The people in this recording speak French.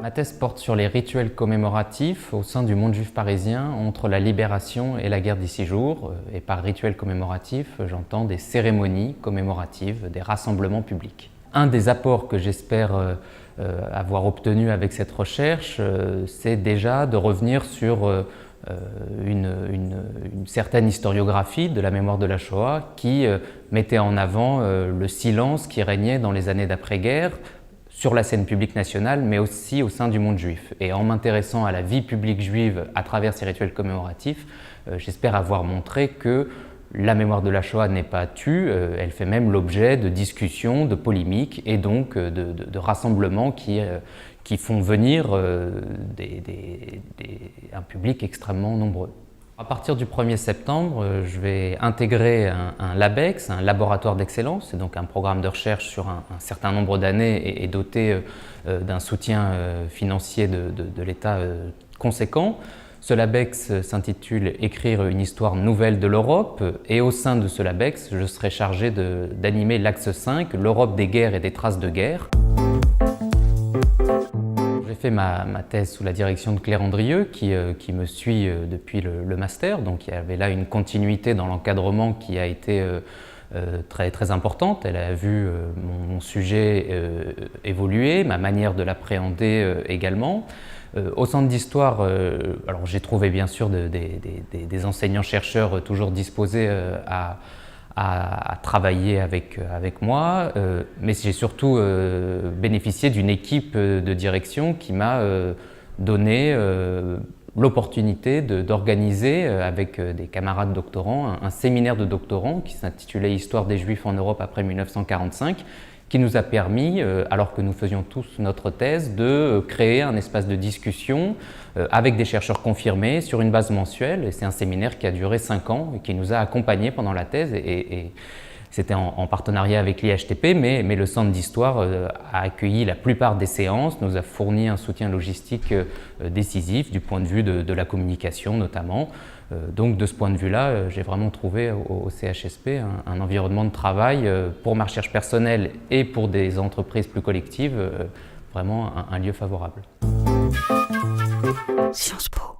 Ma thèse porte sur les rituels commémoratifs au sein du monde juif parisien entre la Libération et la guerre des 6 jours. Et par rituels commémoratifs, j'entends des cérémonies commémoratives, des rassemblements publics. Un des apports que j'espère avoir obtenu avec cette recherche, c'est déjà de revenir sur une certaine historiographie de la mémoire de la Shoah qui mettait en avant le silence qui régnait dans les années d'après-guerre sur la scène publique nationale, mais aussi au sein du monde juif. Et en m'intéressant à la vie publique juive à travers ces rituels commémoratifs, j'espère avoir montré que la mémoire de la Shoah n'est pas tue, elle fait même l'objet de discussions, de polémiques et donc de rassemblements qui font venir un public extrêmement nombreux. À partir du 1er septembre, je vais intégrer un LABEX, un laboratoire d'excellence. C'est donc un programme de recherche sur un certain nombre d'années et doté d'un soutien financier de l'État conséquent. Ce LABEX s'intitule « Écrire une histoire nouvelle de l'Europe » et au sein de ce LABEX, je serai chargé d'animer l'axe 5, l'Europe des guerres et des traces de guerre. J'ai fait ma thèse sous la direction de Claire Andrieux qui me suit depuis le master, donc il y avait là une continuité dans l'encadrement qui a été très importante. Elle a vu mon sujet évoluer, ma manière de l'appréhender également. Au centre d'histoire, alors j'ai trouvé bien sûr des enseignants-chercheurs toujours disposés à travailler avec moi, mais j'ai surtout bénéficié d'une équipe de direction qui m'a donné l'opportunité d'organiser avec des camarades doctorants un séminaire de doctorants qui s'intitulait « Histoire des Juifs en Europe après 1945 », qui nous a permis, alors que nous faisions tous notre thèse, de créer un espace de discussion avec des chercheurs confirmés sur une base mensuelle. Et c'est un séminaire qui a duré 5 ans et qui nous a accompagnés pendant la thèse. Et c'était en partenariat avec l'IHTP, mais le Centre d'Histoire a accueilli la plupart des séances, nous a fourni un soutien logistique décisif du point de vue de la communication notamment. Donc de ce point de vue-là, j'ai vraiment trouvé au CHSP un environnement de travail pour ma recherche personnelle et pour des entreprises plus collectives, vraiment un lieu favorable. Sciences Po.